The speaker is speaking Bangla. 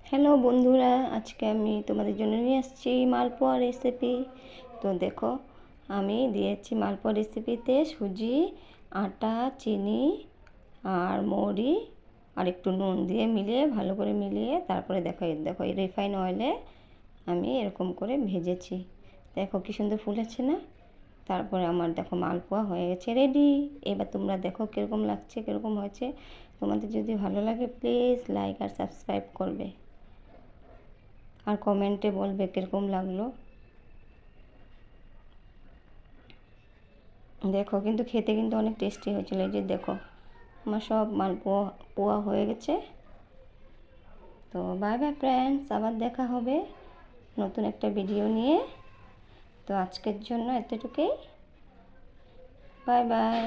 হ্যালো বন্ধুরা, আজকে আমি তোমাদের জন্য নিয়ে আসছি মালপোয়া রেসিপি। তো দেখো, আমি দিয়েছি মালপোয়া রেসিপিতে সুজি, আটা, চিনি আর মৌরি আর একটু নুন দিয়ে মিলিয়ে ভালো করে মিলিয়ে তারপরে দেখো এই রিফাইন অয়েলে আমি এরকম করে ভেজেছি। দেখো কি সুন্দর ফুলেছে না। তারপরে আমার দেখো মালপোয়া হয়ে গেছে রেডি। এবার তোমরা দেখো কীরকম লাগছে, কীরকম হয়েছে। তোমাদের যদি ভালো লাগে প্লিজ লাইক আর সাবস্ক্রাইব করবে আর কমেন্টে বলবে কীরকম লাগলো। দেখো কিন্তু খেতে কিন্তু অনেক টেস্টি হয়েছিল। এই যে দেখো আমার সব মালপোয়া পোয়া হয়ে গেছে। তো বাই বাই ফ্রেন্ডস, আবার দেখা হবে নতুন একটা ভিডিও নিয়ে। তো আজকের জন্য এতটুকুই। Bye bye.